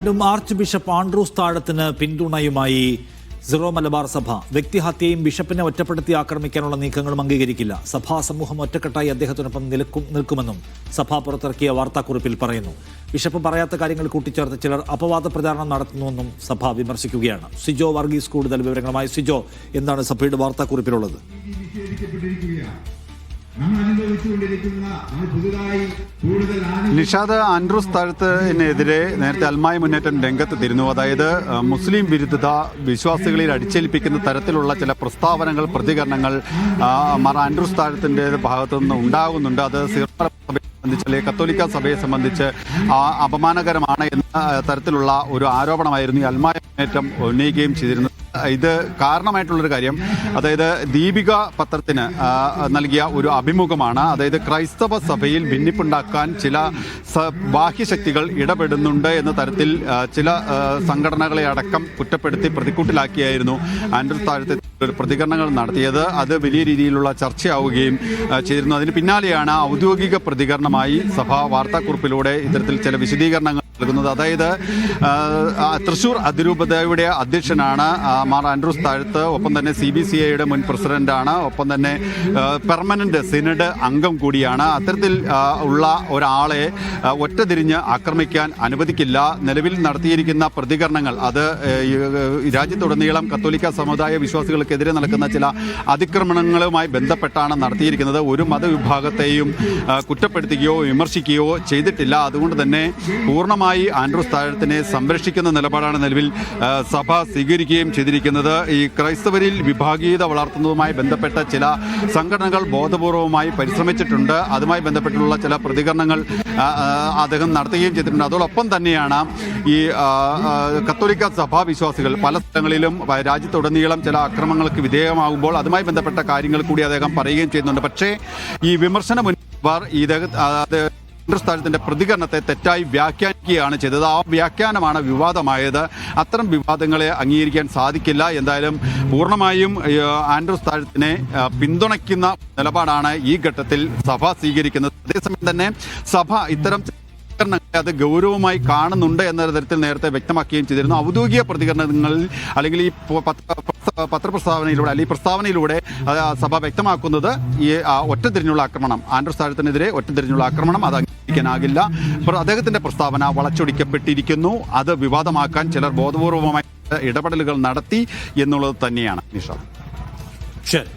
Arch bishop Andrews താഴത്തിന് പിന്തുണയുമായി Syro Malabar സഭ. വ്യക്തിഹത്യയും ബിഷപ്പിനെ ഒറ്റപ്പെടുത്തി ആക്രമിക്കാനുള്ള നീക്കങ്ങളും അംഗീകരിക്കില്ല. സഭാ സമൂഹം ഒറ്റക്കെട്ടായി അദ്ദേഹത്തിനൊപ്പം നിൽക്കുമെന്നും സഭ പുറത്തിറക്കിയ വാർത്താക്കുറിപ്പിൽ പറയുന്നു. ബിഷപ്പ് പറയാത്ത കാര്യങ്ങൾ കൂട്ടിച്ചേർത്ത് ചിലർ അപവാദ പ്രചാരണം നടത്തുന്നുവെന്നും സഭ വിമർശിക്കുകയാണ്. സിജോ വർഗീസ് കൂടുതൽ വിവരങ്ങളുമായി. സിജോ, എന്താണ് സഭയുടെ വാർത്താക്കുറിപ്പിലുള്ളത്? നിഷാദ്, ആൻഡ്രൂസ് താഴത്തിനെതിരെ നേരത്തെ അൽമായ മുന്നേറ്റം രംഗത്തെത്തിയിരുന്നു. അതായത് മുസ്ലിം വിരുദ്ധത വിശ്വാസികളിൽ അടിച്ചേൽപ്പിക്കുന്ന തരത്തിലുള്ള ചില പ്രസ്താവനകൾ, പ്രതികരണങ്ങൾ ആൻഡ്രൂസ് താഴത്തിന്റെ ഭാഗത്തു നിന്ന് ഉണ്ടാകുന്നുണ്ട്. അത് സംബന്ധിച്ച് അല്ലെങ്കിൽ കത്തോലിക്ക സഭയെ സംബന്ധിച്ച് അപമാനകരമാണ് എന്ന തരത്തിലുള്ള ഒരു ആരോപണമായിരുന്നു ഈ അൽമായ മുന്നേറ്റം ഉന്നയിക്കുകയും ചെയ്തിരുന്നത്. ഇത് കാരണമായിട്ടുള്ളൊരു കാര്യം, അതായത് ദീപിക പത്രത്തിന് നൽകിയ ഒരു അഭിമുഖമാണ്. അതായത് ക്രൈസ്തവ സഭയിൽ ഭിന്നിപ്പുണ്ടാക്കാൻ ചില ബാഹ്യശക്തികൾ ഇടപെടുന്നുണ്ട് എന്ന തരത്തിൽ ചില സംഘടനകളെ അടക്കം കുറ്റപ്പെടുത്തി പ്രതിക്കൂട്ടിലാക്കിയായിരുന്നു ആൻഡ്രൂസ് താഴത്തെ പ്രതികരണങ്ങൾ നടത്തിയത്. അത് വലിയ രീതിയിലുള്ള ചർച്ചയാവുകയും ചെയ്തിരുന്നു. അതിന് പിന്നാലെയാണ് ഔദ്യോഗിക പ്രതികരണമായി സഭ വാർത്താക്കുറിപ്പിലൂടെ ഇത്തരത്തിൽ ചില വിശദീകരണങ്ങൾ നൽകുന്നത്. അതായത് തൃശൂർ അതിരൂപതയുടെ അധ്യക്ഷനാണ് മാർ ആൻഡ്രൂസ് താഴത്ത്. ഒപ്പം തന്നെ CBCIയുടെ മുൻ പ്രസിഡന്റാണ്. ഒപ്പം തന്നെ പെർമനന്റ് സിനഡ് അംഗം കൂടിയാണ്. അത്തരത്തിൽ ഉള്ള ഒരാളെ ഒറ്റതിരിഞ്ഞ് ആക്രമിക്കാൻ അനുവദിക്കില്ല. നിലവിൽ നടത്തിയിരിക്കുന്ന പ്രതികരണങ്ങൾ അത് രാജ്യത്തുടനീളം കത്തോലിക്ക സമുദായ വിശ്വാസികൾക്കെതിരെ നടക്കുന്ന ചില അതിക്രമണങ്ങളുമായി ബന്ധപ്പെട്ടാണ് നടത്തിയിരിക്കുന്നത്. ഒരു മതവിഭാഗത്തെയും കുറ്റപ്പെടുത്തുകയോ വിമർശിക്കുകയോ ചെയ്തിട്ടില്ല. അതുകൊണ്ട് തന്നെ പൂർണ്ണമായി ആൻഡ്രൂസ് താഴത്തിനെ സംരക്ഷിക്കുന്ന നിലപാടാണ് നിലവിൽ സഭ സ്വീകരിക്കുകയും ചെയ്തിരിക്കുന്നത്. ഈ ക്രൈസ്തവരിൽ വിഭാഗീയത വളർത്തുന്നതുമായി ബന്ധപ്പെട്ട ചില സംഘടനകൾ ബോധപൂർവമായി പരിശ്രമിച്ചിട്ടുണ്ട്. അതുമായി ബന്ധപ്പെട്ടുള്ള ചില പ്രതികരണങ്ങൾ അദ്ദേഹം നടത്തുകയും ചെയ്തിട്ടുണ്ട്. അതോടൊപ്പം തന്നെയാണ് ഈ കത്തോലിക്ക സഭാ വിശ്വാസികൾ പല സ്ഥലങ്ങളിലും രാജ്യത്തുടനീളം ചില ആക്രമണങ്ങൾക്ക് വിധേയമാകുമ്പോൾ അതുമായി ബന്ധപ്പെട്ട കാര്യങ്ങൾ കൂടി അദ്ദേഹം പറയുകയും ചെയ്യുന്നുണ്ട്. പക്ഷേ ഈ വിമർശന മുൻപാർ ആൻഡ്രൂസ് താഴത്തിന്റെ പ്രതികരണത്തെ തെറ്റായി വ്യാഖ്യാനിക്കുകയാണ് ചെയ്തത്. ആ വ്യാഖ്യാനമാണ് വിവാദമായത്. അത്തരം വിവാദങ്ങളെ അംഗീകരിക്കാൻ സാധിക്കില്ല. എന്തായാലും പൂർണ്ണമായും ആൻഡ്രൂസ് താഴത്തിനെ പിന്തുണയ്ക്കുന്ന നിലപാടാണ് ഈ ഘട്ടത്തിൽ സഭ സ്വീകരിക്കുന്നത്. അതേസമയം തന്നെ സഭ ഇത്തരം അത് ഗൗരവമായി കാണുന്നുണ്ട് എന്ന തരത്തിൽ നേരത്തെ വ്യക്തമാക്കുകയും ചെയ്തിരുന്നു. ഔദ്യോഗിക പ്രതികരണങ്ങളിൽ അല്ലെങ്കിൽ ഈ പത്രപ്രസ്താവനയിലൂടെ അല്ലെങ്കിൽ പ്രസ്താവനയിലൂടെ സഭ വ്യക്തമാക്കുന്നത് ഈ ഒറ്റതിരിഞ്ഞുള്ള ആക്രമണം, ആൻഡ്രൂസ് താഴത്തിനെതിരെ ഒറ്റതിരിഞ്ഞുള്ള ആക്രമണം അത് അംഗീകരിക്കാനാകില്ല. അദ്ദേഹത്തിന്റെ പ്രസ്താവന വളച്ചൊടിക്കപ്പെട്ടിരിക്കുന്നു. അത് വിവാദമാക്കാൻ ചിലർ ബോധപൂർവമായി ഇടപെടലുകൾ നടത്തി എന്നുള്ളത് തന്നെയാണ് നിഷാദ്. ശരി.